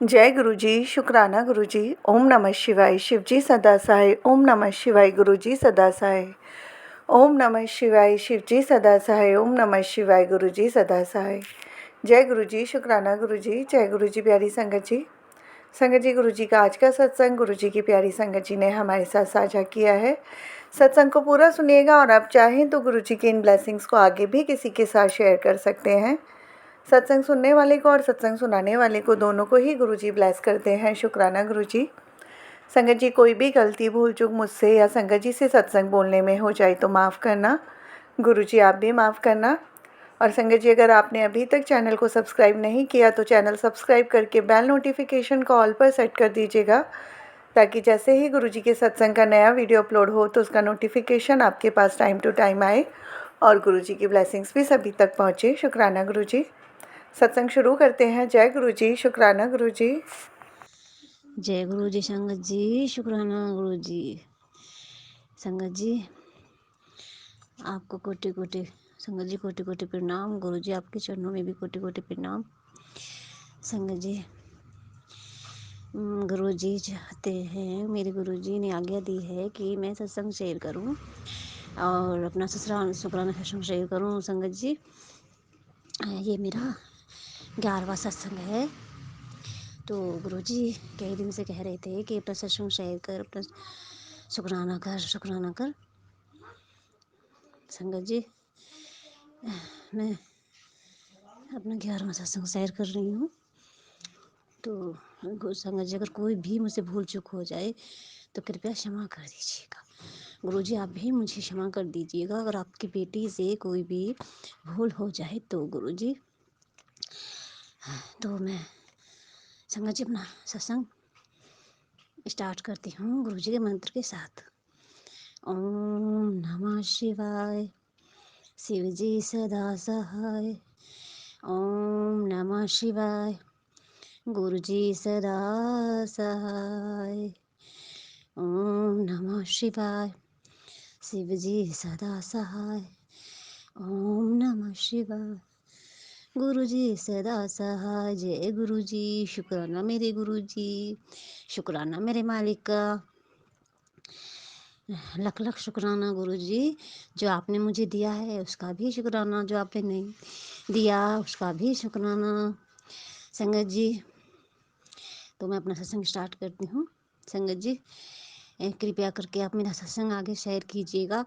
जय गुरु जी, शुक्राना गुरु जी। ओम नमः शिवाय, शिव जी सदा सहाय। ओम नमः शिवाय, गुरु जी सदा सहाय। ओम नमः शिवाय, शिव जी सदा सहाय। ओम नमः शिवाय, गुरु जी सदा सहाय। जय गुरु जी, शुक्राना गुरु जी। जय गुरु जी, प्यारी संगत जी। संगत जी, गुरु जी का आज का सत्संग गुरु जी की प्यारी संगत जी ने हमारे साथ साझा किया है। सत्संग को पूरा सुनिएगा और आप चाहें तो गुरु जी के इन ब्लेसिंग्स को आगे भी किसी के साथ शेयर कर सकते हैं। सत्संग सुनने वाले को और सत्संग सुनाने वाले को दोनों को ही गुरुजी ब्लेस करते हैं। शुक्राना गुरुजी। संगत जी, कोई भी गलती भूल चूक मुझसे या संगत जी से सत्संग बोलने में हो जाए तो माफ़ करना। गुरुजी आप भी माफ़ करना। और संगत जी, अगर आपने अभी तक चैनल को सब्सक्राइब नहीं किया तो चैनल सब्सक्राइब करके बेल नोटिफिकेशन को ऑल पर सेट कर दीजिएगा, ताकि जैसे ही गुरुजी के सत्संग का नया वीडियो अपलोड हो तो उसका नोटिफिकेशन आपके पास टाइम टू टाइम आए और गुरुजी की ब्लेसिंग्स भी सभी तक पहुँचे। शुक्राना गुरुजी। सत्संग शुरू करते हैं। जय गुरु जी, शुक्राना गुरु जी। जय गुरु जी। संगत जी, शुक्राना गुरु जी। संगत जी, आपको कोटि कोटि संगत जी कोटि कोटि प्रणाम। गुरु जी आपके चरणों में भी कोटि कोटि प्रणाम। संगत जी, गुरु जी चाहते हैं, मेरे गुरु जी ने आज्ञा दी है कि मैं सत्संग शेयर करूं और अपना शुक्राना सत्संग शेयर करूं। संगत जी, ये मेरा 11वां सत्संग है। तो गुरु जी कई दिन से कह रहे थे कि अपना सत्संग शेयर कर, अपना शुक्राना कर, शुक्राना कर। संगत जी, मैं अपना 11वां सत्संग शेयर कर रही हूँ। तो संगत जी, अगर कोई भी मुझसे भूल चूक हो जाए तो कृपया क्षमा कर दीजिएगा। गुरु जी आप भी मुझे क्षमा कर दीजिएगा अगर आपकी बेटी से कोई भी भूल हो जाए तो। गुरु जी, तो मैं संगत जी अपना सत्संग स्टार्ट करती हूँ गुरु जी के मंत्र के साथ। ओम नमः शिवाय, शिव जी सदा सहाय। ओम नमः शिवाय, गुरु जी सदा सहाय। ओम नमः शिवाय, शिव जी सदा सहाय। ओम नमः शिवाय, गुरु जी सदा सहाय। जय गुरु जी, शुक्राना मेरे गुरु जी, शुक्राना मेरे मालिक का। लख लख शुक्राना गुरु जी, जो आपने मुझे दिया है उसका भी शुक्राना, जो आपने नहीं दिया उसका भी शुक्राना। संगत जी, तो मैं अपना सत्संग स्टार्ट करती हूँ। संगत जी, कृपया करके आप मेरा सत्संग आगे शेयर कीजिएगा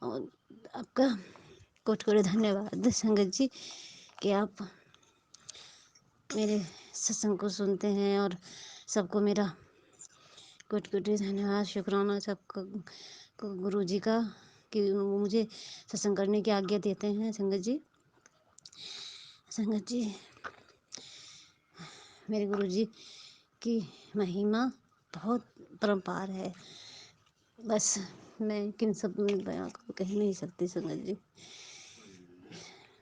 और आपका कोटि कोटि धन्यवाद संगत जी कि आप मेरे सत्संग को सुनते हैं और सबको मेरा कोटि कोटि धन्यवाद, शुक्राना सबको गुरु जी का कि वो मुझे सत्संग करने की आज्ञा देते हैं। संगत जी, संगत जी, मेरे गुरु जी की महिमा बहुत परम्पार है, बस मैं किन शब्दों में बयां कह नहीं सकती। संगत जी,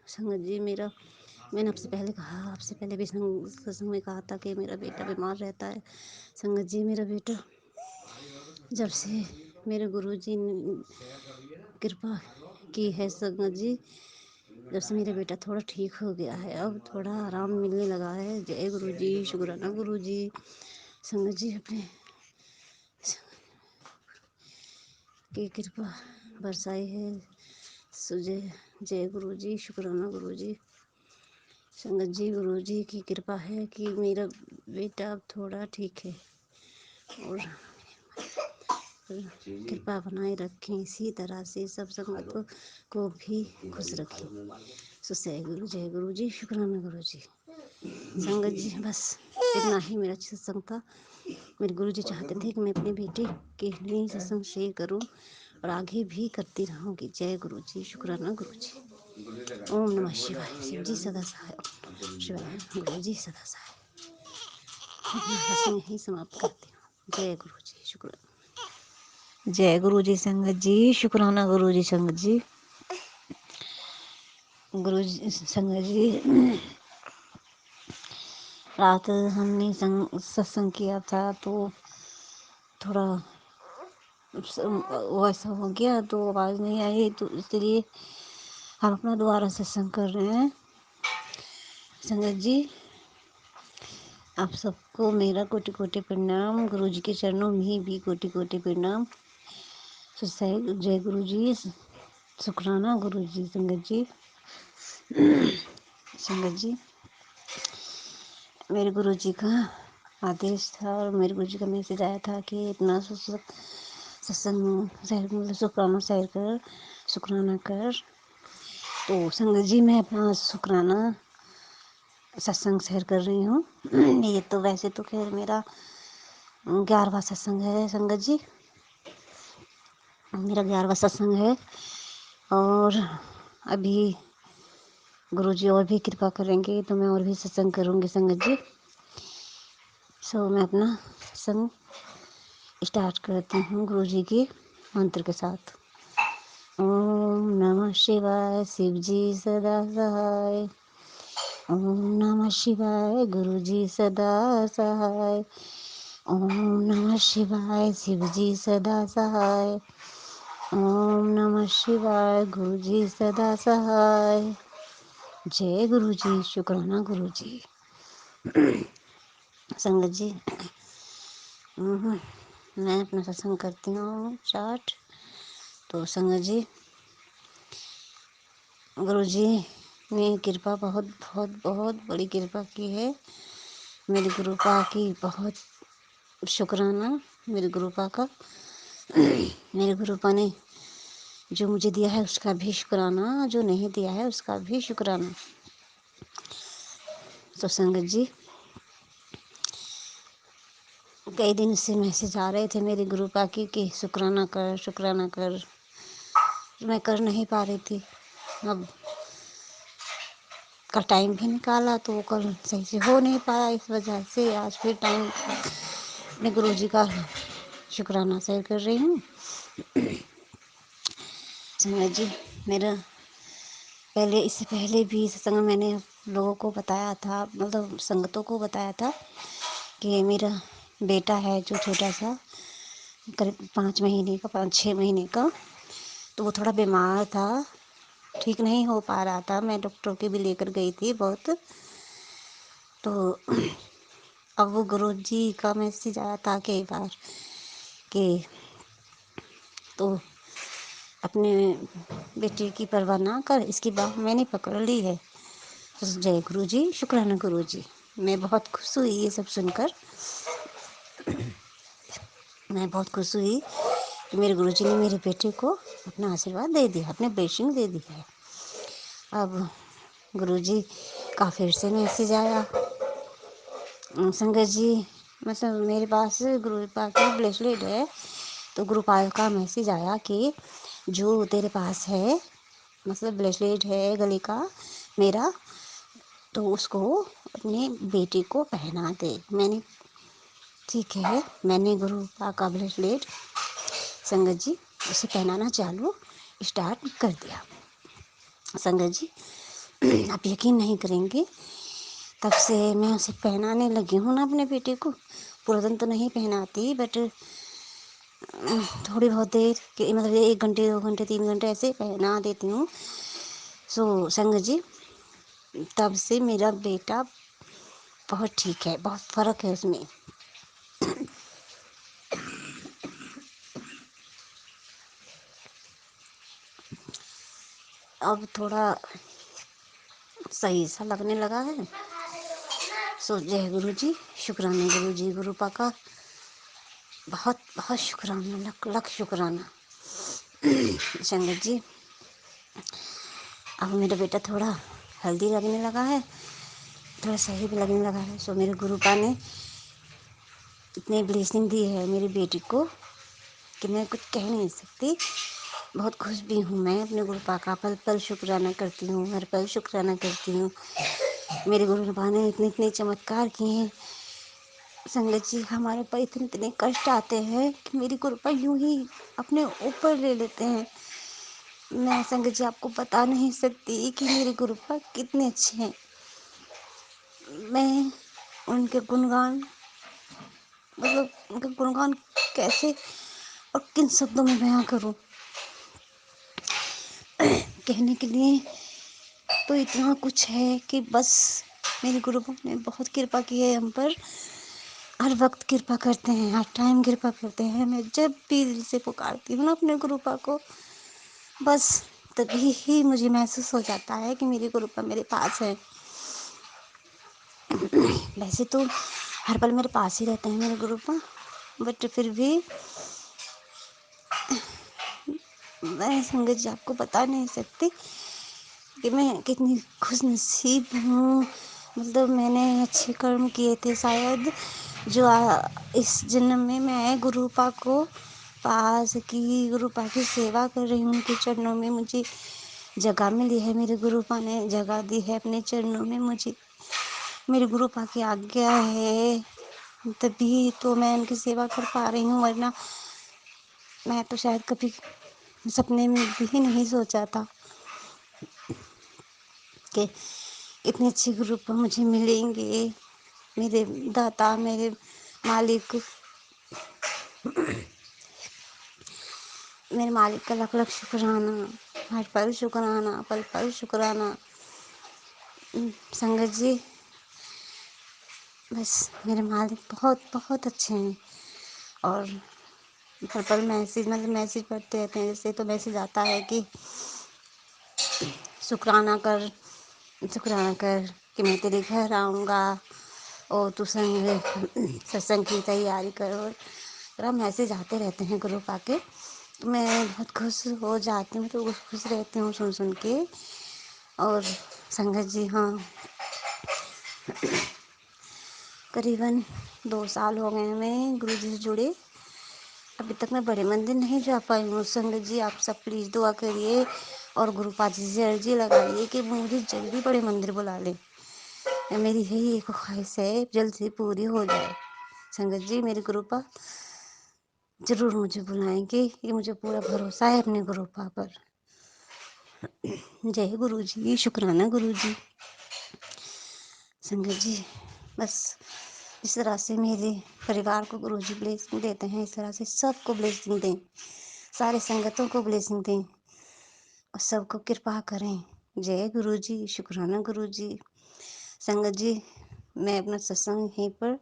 संगत जी, मैंने आपसे पहले भी सत्संग में कहा था कि मेरा बेटा बीमार रहता है। संगत जी, मेरा बेटा जब से मेरे गुरु जी ने कृपा की है संगत जी, जब से मेरा बेटा थोड़ा ठीक हो गया है, अब थोड़ा आराम मिलने लगा है। जय गुरु जी, शुक्राना गुरु जी। संगत जी, अपने की कृपा बरसाई है सुझे। जय गुरु जी, शुक्राना गुरु जी। संगत जी, गुरु जी की कृपा है कि मेरा बेटा अब थोड़ा ठीक है और कृपा बनाए रखें, इसी तरह से सब संगतों को भी खुश रखें। सो जय गुरु जी, शुक्राना गुरु जी। संगत जी, बस इतना ही मेरा सत्संग था। मेरे गुरु जी चाहते थे कि मैं अपनी बेटी के लिए सत्संग शेयर करूं और आगे भी करती रहूंगी। जय गुरु जी, शुक्राना गुरु जी। ओम नमः शिवाय, शिव जी सदा सहाय। शिवाय, गुरु जी सदा सहाय। अपना सत्संग यही समाप्त करती हूँ। जय गुरु जी, शुक्राना। जय गुरु जी संगत जी, शुक्राना गुरु जी। संगत जी, गुरु जी संगत जी, रात हमने सत्संग किया था तो थोड़ा वैसा हो गया तो आवाज़ नहीं आई, तो इसलिए हम अपना दोबारा सत्संग कर रहे हैं। संगत जी, आप सबको मेरा कोटि कोटि प्रणाम। गुरु जी के चरणों में भी कोटि कोटि प्रणाम। फिर से जय गुरु जी, शुक्राना गुरु जी। संगत जी, मेरे गुरु जी का आदेश था और मेरे गुरु जी का मैसेज आया था कि इतना सत्संग मतलब शुक्राना शेयर कर, शुक्राना कर। तो संगत जी, मैं अपना शुक्राना सत्संग शेयर कर रही हूँ। ये तो वैसे तो खैर मेरा 11वां सत्संग है संगत जी, मेरा 11वां सत्संग है। और अभी गुरुजी और भी कृपा करेंगे तो मैं और भी सत्संग करूँगी संगत जी। सो मैं अपना सत्संग स्टार्ट करती हूँ गुरुजी के मंत्र के साथ। ओम नमः शिवाय, शिव जी सदा सहाय। ओम नमः शिवाय, गुरु जी सदा सहाय। ओम नमः शिवाय, शिव जी सदा सहाय। ओम नमः शिवाय, गुरु जी सदा सहाय। जय गुरु जी, शुक्राना गुरु जी। संगत जी, मैं अपना सत्संग करती हूँ स्टार्ट। तो संगत जी, गुरु जी ने कृपा बहुत बहुत बहुत बड़ी कृपा की है। मेरी गुरुपा की बहुत शुक्राना, मेरे गुरुपा का। मेरे गुरुपा ने जो मुझे दिया है उसका भी शुक्राना, जो नहीं दिया है उसका भी शुक्राना। तो संगत जी, कई दिन से मैसेज आ रहे थे मेरे गुरुपा की कि शुक्राना कर, शुक्राना कर। मैं कर नहीं पा रही थी। अब कल टाइम भी निकाला तो वो कल सही से हो नहीं पाया, इस वजह से आज फिर टाइम अपने गुरु जी का शुक्राना शेयर कर रही हूँ। संगत जी, मेरा इससे पहले भी सत्संग में मैंने लोगों को बताया था, मतलब संगतों को बताया था कि मेरा बेटा है जो छोटा सा, करीब 5 महीने का, 5-6 महीने का, तो वो थोड़ा बीमार था, ठीक नहीं हो पा रहा था। मैं डॉक्टर के भी लेकर गई थी बहुत। तो अब वो गुरु जी का मैसेज आया था कई बार कि तो अपने बेटे की परवाह ना कर, इसकी बात मैंने पकड़ ली है। तो जय गुरु जी, शुक्राना गुरु जी। मैं बहुत खुश हुई ये सब सुनकर। मैं बहुत खुश हुई कि मेरे गुरु जी ने मेरे बेटे को अपना आशीर्वाद दे दिया, अपने ब्लेसिंग दे दी है। अब गुरु जी का फिर से मैसेज आया, संगत जी, मतलब मेरे पास गुरुपाल का ब्रेसलेट है। तो गुरुपाल का मैसेज आया कि जो तेरे पास है, मतलब ब्रेसलेट है गले का मेरा, तो उसको अपने बेटे को पहना दे। मैंने ठीक है, मैंने गुरुपाल का ब्रेसलेट संगत जी उसे पहनाना चालू स्टार्ट कर दिया। संगत जी, आप यकीन नहीं करेंगे, तब से मैं उसे पहनाने लगी हूँ ना अपने बेटे को। पूरा दिन तो नहीं पहनाती, बट थोड़ी बहुत देर के, मतलब 1 घंटे 2 घंटे 3 घंटे ऐसे पहना देती हूँ। सो संगत जी, तब से मेरा बेटा बहुत ठीक है, बहुत फ़र्क है उसमें। अब थोड़ा सही सा लगने लगा है। सो जय गुरु जी, शुक्राना गुरु जी, गुरुपा का बहुत बहुत शुक्राना, लख लख शुक्राना। संगत जी, अब मेरा बेटा थोड़ा हेल्दी लगने लगा है, थोड़ा सही भी लगने लगा है। सो मेरे गुरुपा ने इतनी ब्लेसिंग दी है मेरी बेटी को कि मैं कुछ कह नहीं सकती। बहुत खुश भी हूँ मैं अपने गुरुपा का, पल पल शुक्राना करती हूँ, हर पल शुक्राना करती हूँ। मेरे गुरुपा ने इतने इतने चमत्कार किए हैं संगत जी। हमारे पर इतने इतने कष्ट आते हैं कि मेरी गुरुपा यूं ही अपने ऊपर ले लेते हैं। मैं संगत जी आपको बता नहीं सकती कि मेरे गुरुपा कितने अच्छे हैं। मैं उनके गुणगान, मतलब उनका गुणगान कैसे और किन शब्दों में बयां करूं। कहने के लिए तो इतना कुछ है कि बस मेरे गुरु ने बहुत कृपा की है हम पर, हर वक्त कृपा करते हैं, हर टाइम कृपा करते हैं। मैं जब भी दिल से पुकारती हूँ ना अपने गुरुपा को, बस तभी ही मुझे महसूस हो जाता है कि मेरी गुरुपा मेरे पास है। वैसे तो हर पल मेरे पास ही रहते हैं मेरे गुरुपा, बट फिर भी मैं संगत जी आपको बता नहीं सकती कि मैं कितनी खुशनसीब हूँ। मतलब मैंने अच्छे कर्म किए थे शायद, जो इस जन्म में मैं गुरुपा को पा सकी, गुरुपा की सेवा कर रही हूँ। उनके चरणों में मुझे जगह मिली है, मेरे गुरुपा ने जगह दी है अपने चरणों में मुझे, मेरे गुरुपा की आज्ञा है, तभी तो मैं उनकी सेवा कर पा रही हूँ, वरना मैं तो शायद कभी सपने में भी नहीं सोचा था कि इतने अच्छे गुरुपा मुझे मिलेंगे। मेरे दाता, मेरे मालिक, मेरे मालिक का लख लख शुक्राना, हर पल शुक्राना, पल पल शुक्राना। संगत जी, बस मेरे मालिक बहुत बहुत अच्छे हैं। और हर पल मैसेज पढ़ते रहते हैं। जैसे तो मैसेज आता है कि शुक्राना कर, शुक्राना कर कि मैं तेरे घर आऊँगा और तू सत्संग की तैयारी कर। और मैसेज आते रहते हैं ग्रुप आके, तो मैं बहुत खुश हो जाती हूँ, तो खुश रहती हूँ सुन सुन के। और संगत जी, हाँ, करीबन 2 साल हो गए हमें गुरु जी से जुड़े। अभी तक मैं बड़े मंदिर नहीं जा पाई हूँ। संगत जी, आप सब प्लीज़ दुआ करिए और गुरुपा जी से अर्जी लगाइए कि मुझे जल्दी बड़े मंदिर बुला लें। मेरी यही एक ख्वाहिश है, जल्द से पूरी हो जाए। संगत जी, मेरे गुरुपा जरूर मुझे बुलाएंगे, ये मुझे पूरा भरोसा है अपने गुरुपा पर। जय गुरु जी, शुक्राना गुरु जी। संगत जी, बस इस तरह से मेरे परिवार को गुरु जी ब्लेसिंग देते हैं, इस तरह से सबको ब्लेसिंग दें, सारे संगतों को ब्लेसिंग दें और सबको कृपा करें। जय गुरु जी, शुक्राना गुरु जी। संगत जी, मैं अपना सत्संग यहीं पर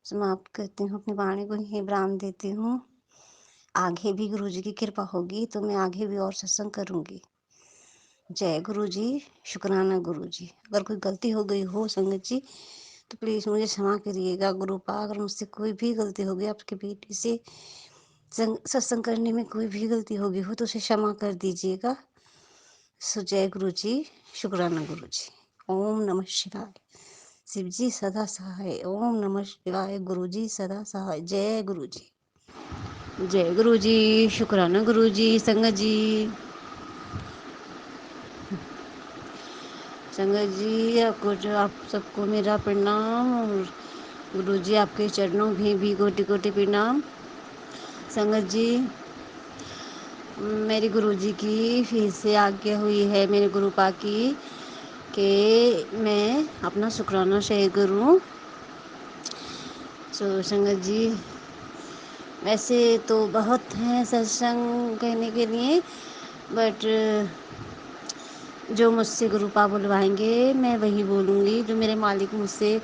समाप्त करती हूँ, अपनी वाणी को यहीं विराम देती हूँ। आगे भी गुरु जी की कृपा होगी तो मैं आगे भी और सत्संग करूँगी। जय गुरु जी, शुक्राना गुरु जी। अगर कोई गलती हो गई हो संगत जी तो प्लीज़ मुझे क्षमा करिएगा। गुरुपा, अगर मुझसे कोई भी गलती हो गई, आपकी बेटी से सत्संग करने में कोई भी गलती हो गई हो तो उसे क्षमा कर दीजिएगा। सो जय गुरु जी, शुक्राना गुरु जी। ओम नमः शिवाय। शिव जी सदा सहाय। ओम नमः शिवाय। गुरु जी सदा सहाय। जय गुरु जी। जय गुरु जी, शुक्राना गुरु जी। संगत जी, संगत जी, आपको जो आप सबको मेरा प्रणाम। और गुरु जी आपके चरणों में भी कोटि कोटि प्रणाम। संगत जी, मेरे गुरु जी की फिर से आज्ञा हुई है मेरे गुरुपा की कि मैं अपना शुक्राना शेयर करूं। सो संगत जी, वैसे तो बहुत हैं सत्संग कहने के लिए, बट जो मुझसे गुरुपा बुलवाएंगे मैं वही बोलूँगी, जो मेरे मालिक मुझसे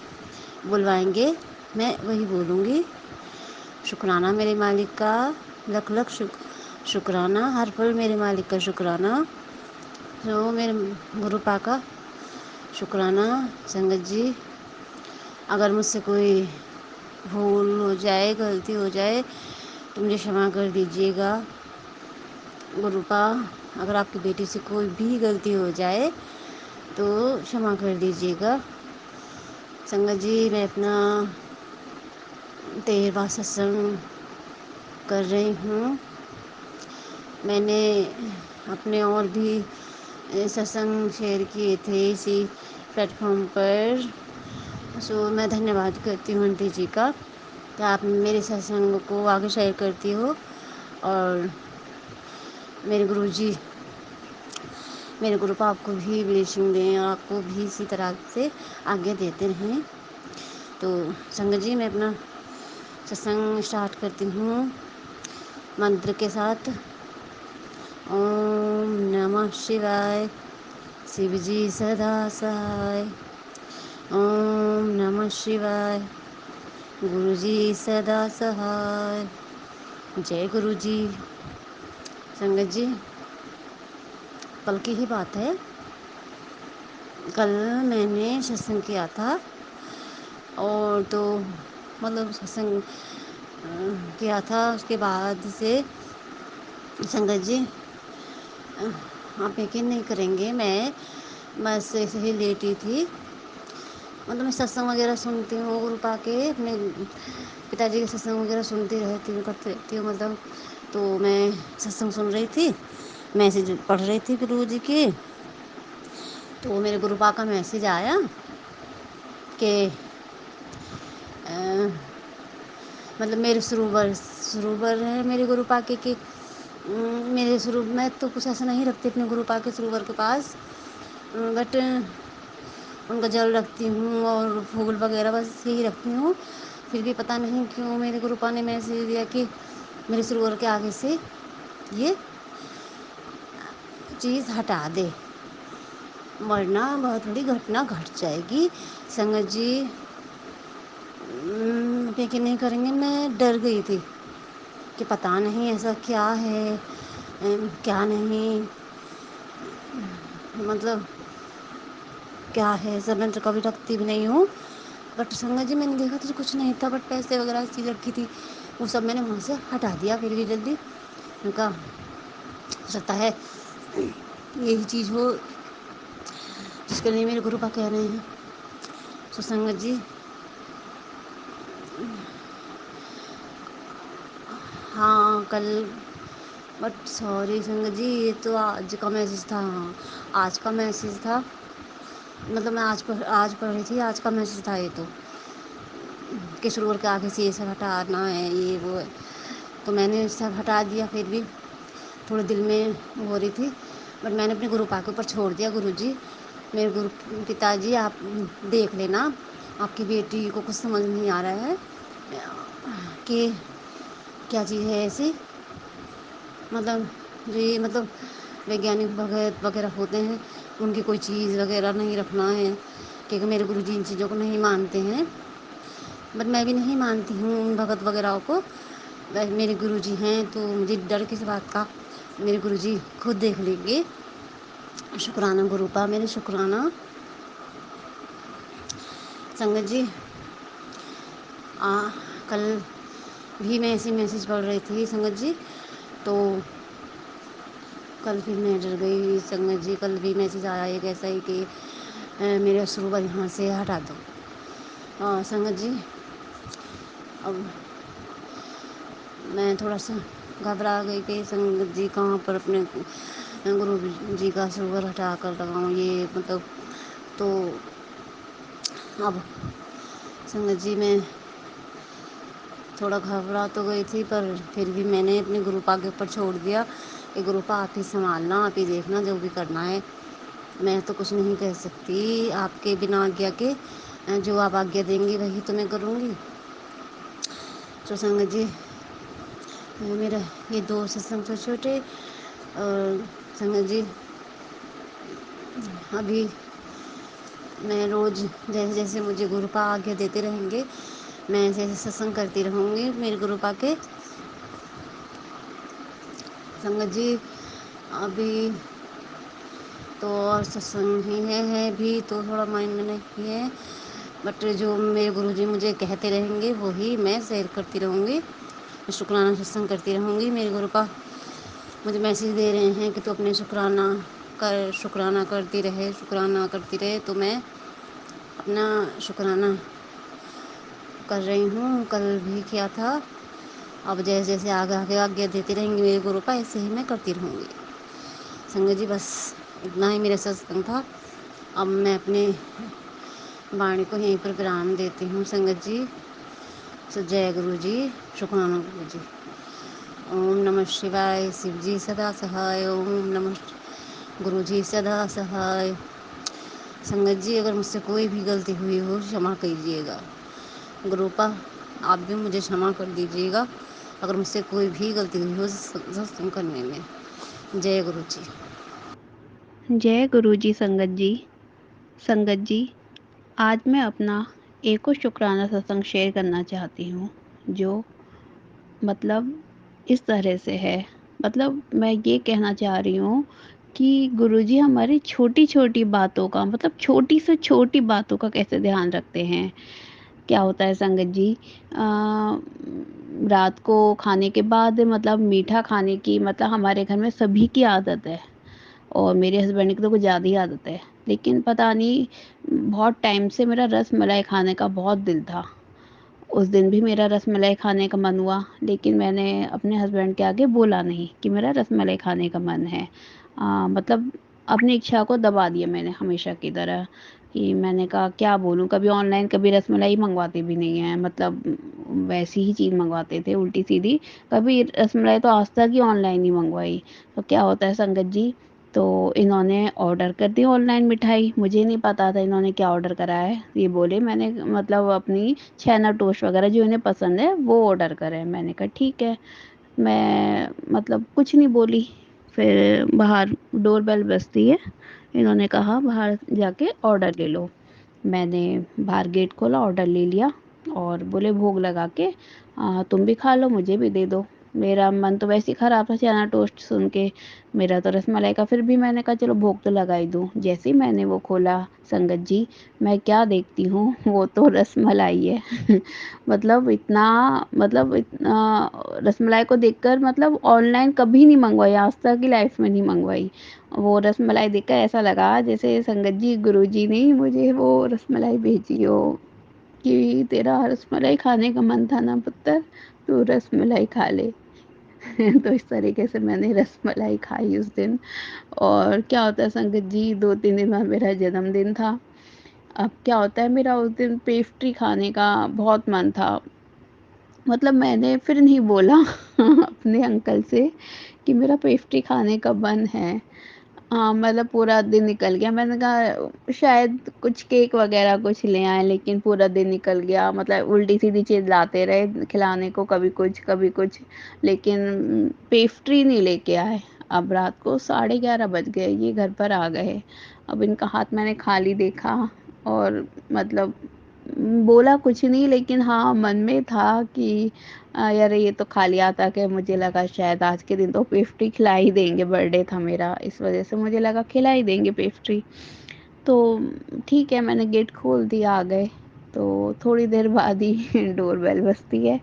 बुलवाएंगे मैं वही बोलूँगी। शुक्राना मेरे मालिक का, लख लख शुक्राना, हर पल मेरे मालिक का शुक्राना, जो मेरे गुरुपा का शुक्राना। संगत जी, अगर मुझसे कोई भूल हो जाए, गलती हो जाए तो मुझे क्षमा कर दीजिएगा। गुरुपा, अगर आपकी बेटी से कोई भी गलती हो जाए तो क्षमा कर दीजिएगा। संगत जी, मैं अपना 13वां सत्संग कर रही हूँ। मैंने अपने और भी सत्संग शेयर किए थे इसी प्लेटफॉर्म पर। सो मैं धन्यवाद करती हूँ आंटी जी का कि आप मेरे सत्संग को आगे शेयर करती हो। और मेरे गुरु जी, मेरे गुरुपा आपको भी ब्लेसिंग दें और आपको भी इसी तरह से आगे देते रहें। तो संगत जी, मैं अपना सत्संग स्टार्ट करती हूँ मंत्र के साथ। ओम नमः शिवाय। शिव जी सदा सहाय। ओम नमः शिवाय। गुरु जी सदा सहाय। जय गुरु जी। संगत जी, कल की ही बात है। कल मैंने सत्संग किया था और तो मतलब सत्संग किया था। उसके बाद से संगत जी, आप यकीन नहीं करेंगे, मैं बस ऐसे ही लेटी थी। मतलब मैं सत्संग वगैरह सुनती हूँ गुरु पा के, अपने पिताजी के सत्संग वगैरह सुनती रहती हूँ, करती रहती हूँ मतलब। तो मैं सत्संग सुन रही थी, मैसेज पढ़ रही थी गुरु जी की। तो मेरे गुरु पा का मैसेज आया कि मतलब मेरे सरोवर है मेरे गुरु पाके के। मेरे सरोवर मैं तो कुछ ऐसा नहीं रखती अपने गुरु पाके सरोवर के पास, बट उनका जल रखती हूँ और फूल वगैरह बस यही रखती हूँ। फिर भी पता नहीं क्यों मेरे गुरु पा ने मैसेज दिया कि मेरे सरोवर के आगे से ये चीज़ हटा दे, वरना बहुत बड़ी घटना घट जाएगी। संगत जी, यकीन नहीं करेंगे, मैं डर गई थी कि पता नहीं ऐसा क्या है, क्या नहीं, मतलब क्या है। सब मैं तो कभी रखती भी नहीं हूँ, बट संगत जी मैंने देखा था कुछ नहीं था, बट पैसे वगैरह चीज़ रखी थी, वो सब मैंने वहाँ से हटा दिया फिर भी जल्दी। उनका हो सकता है यही चीज़ हो जिसके लिए मेरे गुरु पा कह रहे हैं। तो संगत जी, हाँ कल, बट सॉरी संगत जी, ये तो आज का मैसेज था। हाँ, आज का मैसेज था, मतलब मैं आज पढ़ रही थी, आज का मैसेज था ये कि सरोवर के आगे से ये सब हटाना है, ये वो है। तो मैंने सब हटा दिया, फिर भी थोड़े दिल में हो रही थी, बट मैंने अपने गुरु पा के ऊपर छोड़ दिया। गुरु जी, मेरे गुरु पिताजी, आप देख लेना, आपकी बेटी को कुछ समझ नहीं आ रहा है कि क्या चीज़ है ऐसी, मतलब जो ये मतलब वैज्ञानिक वगैरह होते हैं, उनकी कोई चीज़ वगैरह नहीं रखना है, क्योंकि मेरे गुरु जी इन चीज़ों को नहीं मानते हैं। बट मैं भी नहीं मानती हूँ उन भगत वगैरह को, बस मेरे गुरु जी हैं तो मुझे डर किस बात का। मेरे गुरु जी खुद देख लेंगे। शुक्राना गुरु पा, मेरे शुक्राना। संगत जी, कल भी मैं ऐसी मैसेज पढ़ रही थी संगत जी, तो कल फिर मैं डर गई संगत जी। कल भी मैसेज आया एक ऐसा ही कि मेरे सरोवर यहाँ से हटा दो। संगत जी, अब मैं थोड़ा सा घबरा गई कि संगत जी कहाँ पर अपने गुरु जी का सरोवर हटा कर लगाऊँ, ये मतलब। तो अब संगत जी, मैं थोड़ा घबरा तो गई थी, पर फिर भी मैंने अपने गुरु पा के ऊपर छोड़ दिया कि गुरु पा आप ही संभालना, आप ही देखना, जो भी करना है। मैं तो कुछ नहीं कह सकती आपके बिना आज्ञा के, जो आप आज्ञा देंगी वही तो मैं करूँगी। तो संगत जी, मेरा ये 2 सत्संग छोटे छोटे, और संगत जी अभी मैं रोज़ जैसे जैसे मुझे गुरु पा आज्ञा देते रहेंगे, मैं ऐसे ऐसे सत्संग करती रहूँगी मेरे गुरु पा के। संगत जी, अभी तो और सत्संग ही है भी, तो थोड़ा माइंड में नहीं है, बट जो मेरे गुरु जी मुझे कहते रहेंगे वही मैं शेयर करती रहूँगी, शुक्राना सत्संग करती रहूँगी। मेरे गुरु पा मुझे मैसेज दे रहे हैं कि तू अपने शुक्राना करती रहे, शुक्राना करती रहे, तो मैं अपना शुक्राना कर रही हूँ। कल भी किया था, अब जैसे जैसे आगे आगे आज्ञा देते रहेंगे मेरे गुरु पा, ऐसे ही मैं करती रहूँगी। संगत जी, बस इतना ही मेरा सत्संग था। अब मैं अपने वाणी को यहीं पर विराम देती हूँ संगत जी। सो जय गुरु जी, शुक्राना गुरु जी। ओम नमः शिवाय। शिव जी सदा सहाय। ओम नमः गुरु जी सदा सहाय। संगत जी, अगर मुझसे कोई भी गलती हुई हो क्षमा कीजिएगा। गुरुपा, आप भी मुझे क्षमा कर दीजिएगा अगर मुझसे कोई भी गलती हुई हो सत्संग करने में। जय गुरु जी। जय गुरु जी। संगत जी, संगत जी, आज मैं अपना एक और शुक्राना सत्संग शेयर करना चाहती हूँ, जो मतलब इस तरह से है। मतलब मैं ये कहना चाह रही हूँ कि गुरुजी हमारी छोटी-छोटी बातों का मतलब छोटी से छोटी बातों का कैसे ध्यान रखते हैं। क्या होता है संगत जी, रात को खाने के बाद मतलब मीठा खाने की मतलब हमारे घर में सभी की आदत है और मेरे हस्बैंड की तो कुछ ज़्यादा ही आदत है। लेकिन पता नहीं बहुत टाइम से मेरा रसमलाई खाने का बहुत दिल था। उस दिन भी मेरा रसमलाई खाने का मन हुआ, लेकिन मैंने अपने हस्बैंड के आगे बोला नहीं कि मेरा रसमलाई खाने का मन है। मतलब अपनी इच्छा को दबा दिया मैंने हमेशा की तरह कि मैंने कहा क्या बोलूँ, कभी ऑनलाइन कभी रसमलाई मँगवाते भी नहीं हैं, मतलब वैसी ही चीज़ मँगवाते थे उल्टी-सीधी। कभी रसमलाई तो आज तक ही ऑनलाइन ही मँगवाई। तो क्या होता है संगत जी, तो इन्होंने ऑर्डर कर दी ऑनलाइन मिठाई, मुझे नहीं पता था इन्होंने क्या ऑर्डर करा है। ये बोले मैंने मतलब अपनी छेना टोस्ट वग़ैरह जो इन्हें पसंद है वो ऑर्डर करें। मैंने कहा ठीक है, मैं मतलब कुछ नहीं बोली। फिर बाहर डोरबेल बजती है, इन्होंने कहा बाहर जाके ऑर्डर ले लो। मैंने बाहर गेट खोला, ऑर्डर ले लिया और बोले भोग लगा के तुम भी खा लो, मुझे भी दे दो। मेरा मन तो वैसे ही ख़राब था चना टोस्ट सुन के, मेरा तो रसमलाई का, फिर भी मैंने कहा चलो भोग तो लगा ही दूँ। जैसे ही मैंने वो खोला संगत जी, मैं क्या देखती हूँ वो तो रसमलाई है। मतलब इतना रसमलाई को देखकर मतलब ऑनलाइन कभी नहीं मँगवाई, आज तक की लाइफ़ में नहीं मँगवाई। वो रसमलाई देखकर ऐसा लगा जैसे संगत जी गुरुजी ने ही मुझे वो रसमलाई भेजी हो कि तेरा रसमलाई खाने का मन था ना पुत्र, तू रसमलाई खा ले। तो इस तरीके से मैंने रसमलाई खाई उस दिन। और क्या होता है संगत जी, 2-3 दिन बाद मेरा जन्मदिन था। अब क्या होता है, मेरा उस दिन पेस्ट्री खाने का बहुत मन था। मतलब मैंने फिर नहीं बोला अपने अंकल से कि मेरा पेस्ट्री खाने का मन है। मतलब पूरा दिन निकल गया। मैंने कहा शायद कुछ केक वग़ैरह कुछ ले आएँ, लेकिन पूरा दिन निकल गया। मतलब उल्टी-सीधी चीज़ लाते रहे खिलाने को, कभी कुछ, लेकिन पेस्ट्री नहीं लेके आए। अब रात को 11:30 बज गए, ये घर पर आ गए। अब इनका हाथ मैंने खाली देखा और मतलब बोला कुछ नहीं, लेकिन हाँ, मन में था कि यार ये तो खा लिया था, कि मुझे लगा शायद आज के दिन तो पेस्ट्री खिला ही देंगे, बर्थडे था मेरा, इस वज़ह से मुझे लगा खिला ही देंगे पेस्ट्री। तो ठीक है, मैंने गेट खोल दिया, आ गए। तो थोड़ी देर बाद ही डोरबेल बजती है।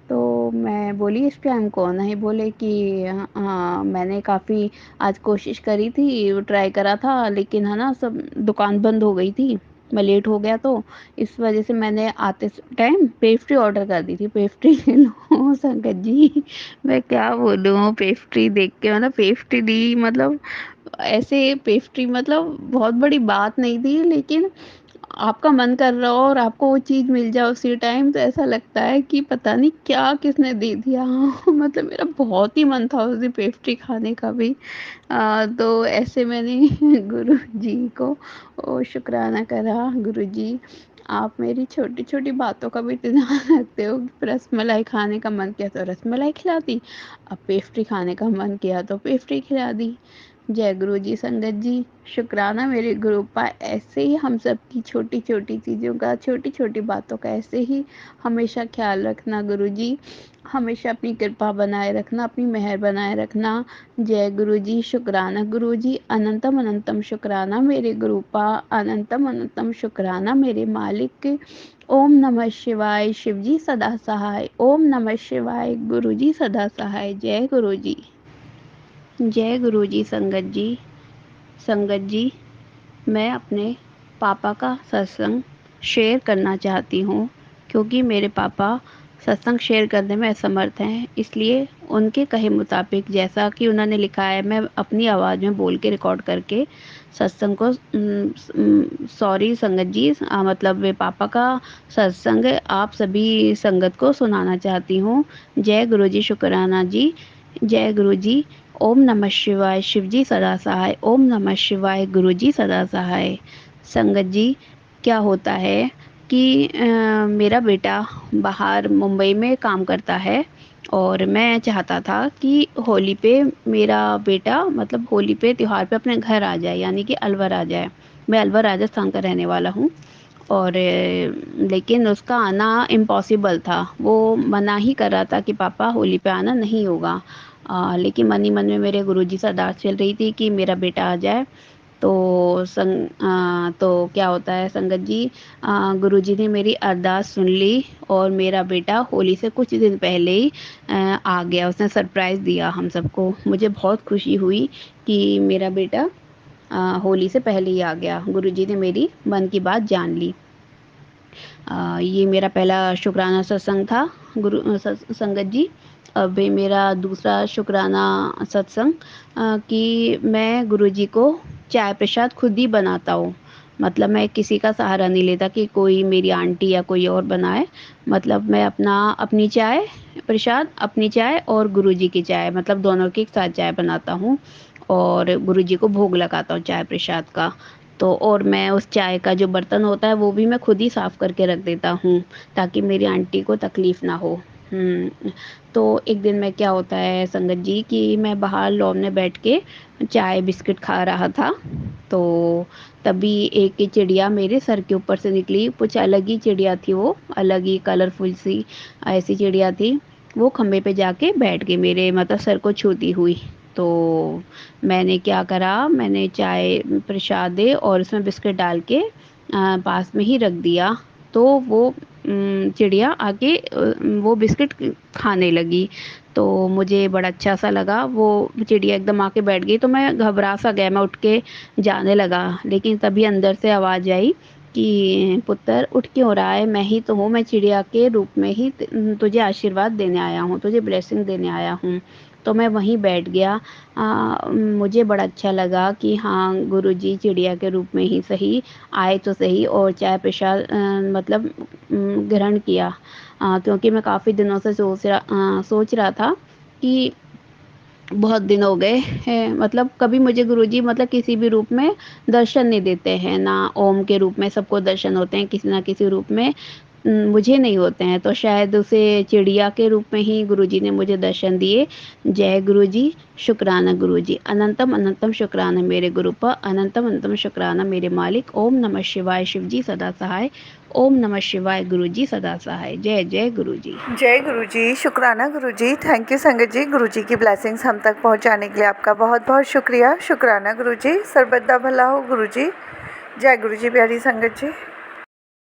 तो मैं बोली इस टाइम कौन है? बोले कि हाँ, मैंने काफ़ी आज कोशिश करी थी, ट्राई करा था, लेकिन है ना सब दुकान बंद हो गई थी। मैं लेट हो गया तो इस वज़ह से मैंने आते स टाइम पेस्ट्री ऑर्डर कर दी थी। पेस्ट्री ले लो संगत जी, मैं क्या बोलूँ, पेस्ट्री देख के मतलब पेस्ट्री ली, मतलब ऐसे पेस्ट्री मतलब बहुत बड़ी बात नहीं थी, लेकिन आपका मन कर रहा हो और आपको वो चीज़ मिल जाए उसी टाइम, तो ऐसा लगता है कि पता नहीं क्या किसने दे दिया। मतलब मेरा बहुत ही मन था उस दिन पेस्ट्री खाने का भी। तो ऐसे मैंने गुरुजी को शुक्राना करा, गुरुजी आप मेरी छोटी-छोटी बातों का भी ध्यान रखते हो कि रसमलाई खाने का मन किया तो रसमलाई खिला दी, अब पेस्ट्री खाने का मन किया तो पेस्ट्री खिला दी। जय गुरुजी संगत जी, शुक्राना मेरे गुरुपा, ऐसे ही हम सब की छोटी-छोटी चीज़ों का, छोटी-छोटी बातों का ऐसे ही हमेशा ख़्याल रखना गुरुजी। हमेशा अपनी कृपा बनाए रखना, अपनी मेहर बनाए रखना। जय गुरुजी, शुक्राना गुरुजी, अनंतम अनंतम शुक्राना मेरे गुरुपा, अनंतम अनंतम शुक्राना मेरे मालिक। ओम नमः शिवाय, शिवजी सदा सहाय। ओम नमः शिवाय, गुरुजी सदा सहाय। जय गुरुजी। जय गुरुजी संगत जी। संगत जी, मैं अपने पापा का सत्संग शेयर करना चाहती हूँ, क्योंकि मेरे पापा सत्संग शेयर करने में असमर्थ हैं। इसलिए उनके कहे मुताबिक जैसा कि उन्होंने लिखा है, मैं अपनी आवाज़ में बोल के रिकॉर्ड करके सत्संग को सॉरी संगत जी, मतलब मेरे पापा का सत्संग आप सभी संगत को सुनाना चाहती हूँ। जय गुरु जी, शुक्राना जी। जय गुरु जी। ओम नमः शिवाय, शिवजी सदा सहाय। ओम नमः शिवाय, गुरुजी सदा सहाय। संगत जी, क्या होता है कि मेरा बेटा बाहर मुंबई में काम करता है और मैं चाहता था कि होली पे मेरा बेटा मतलब होली पे त्योहार पे अपने घर आ जाए, यानी कि अलवर आ जाए। मैं अलवर राजस्थान का रहने वाला हूँ और लेकिन उसका आना इम्पॉसिबल था। वो मना ही कर रहा था कि पापा होली पे आना नहीं होगा। लेकिन मन ही मन में मेरे गुरुजी से अरदास चल रही थी कि मेरा बेटा आ जाए। तो क्या होता है संगत जी, गुरुजी ने मेरी अरदास सुन ली और मेरा बेटा होली से कुछ दिन पहले ही आ गया। उसने सरप्राइज़ दिया हम सबको। मुझे बहुत खुशी हुई कि मेरा बेटा होली से पहले ही आ गया। गुरुजी ने मेरी मन की बात जान ली। ये मेरा पहला शुक्राना सत्संग था संगत जी। अब ये मेरा दूसरा शुक्राना सत्संग कि मैं गुरुजी को चाय प्रसाद खुद ही बनाता हूँ। मतलब मैं किसी का सहारा नहीं लेता कि कोई मेरी आंटी या कोई और बनाए। मतलब मैं अपनी चाय प्रसाद, अपनी चाय और गुरुजी की चाय, मतलब दोनों की एक साथ चाय बनाता हूँ और गुरुजी को भोग लगाता हूँ चाय प्रसाद का। तो और मैं उस चाय का जो बर्तन होता है वो भी मैं खुद ही साफ़ करके रख देता हूँ ताकि मेरी आंटी को तकलीफ़ ना हो। तो एक दिन में क्या होता है संगत जी कि मैं बाहर लॉन में बैठ के चाय बिस्किट खा रहा था। तो तभी एक चिड़िया मेरे सर के ऊपर से निकली। कुछ अलग ही चिड़िया थी, वो अलग ही कलरफुल सी ऐसी चिड़िया थी। वो खम्भे पे जाके बैठ गई मेरे, मतलब सर को छूती हुई। तो मैंने क्या करा, मैंने चाय प्रसाद और उसमें बिस्किट डाल के पास में ही रख दिया। तो वो चिड़िया आके वो बिस्किट खाने लगी। तो मुझे बड़ा अच्छा सा लगा। वो चिड़िया एकदम आके बैठ गई तो मैं घबरा सा गया, मैं उठ के जाने लगा। लेकिन तभी अंदर से आवाज़ आई कि पुत्र उठ क्यों रहा है, मैं ही तो हूँ, मैं चिड़िया के रूप में ही तुझे आशीर्वाद देने आया हूँ, तुझे ब्लेसिंग देने आया हूँ। तो मैं वहीं बैठ गया। मुझे बड़ा अच्छा लगा कि हाँ गुरुजी चिड़िया के रूप में ही सही आए तो सही और चाय प्रसाद मतलब ग्रहण किया। क्योंकि मैं काफ़ी दिनों से सोच रहा था कि बहुत दिन हो गए हैं, मतलब कभी मुझे गुरुजी मतलब किसी भी रूप में दर्शन नहीं देते हैं। ना ओम के रूप में सबको दर्शन होते हैं, किसी ना किसी रूप में मुझे नहीं होते हैं। तो शायद उसे चिड़िया के रूप में ही गुरुजी ने मुझे दर्शन दिए। जय गुरुजी, शुक्राना गुरुजी, अनंतम अनंतम शुक्राना मेरे गुरु पर, अनंतम अनंतम शुक्राना मेरे मालिक। ओम नमः शिवाय शिवजी सदा सहाय। ओम नमः शिवाय गुरुजी सदा सहाय। जय जय गुरुजी। जय गुरुजी, शुक्राना गुरुजी। थैंक यू संगत जी, गुरुजी की ब्लेसिंग्स हम तक पहुंचाने के लिए आपका बहुत बहुत शुक्रिया। शुक्राना गुरुजी, सर्वदा भला हो गुरुजी। जय गुरुजी प्यारी संगत जी।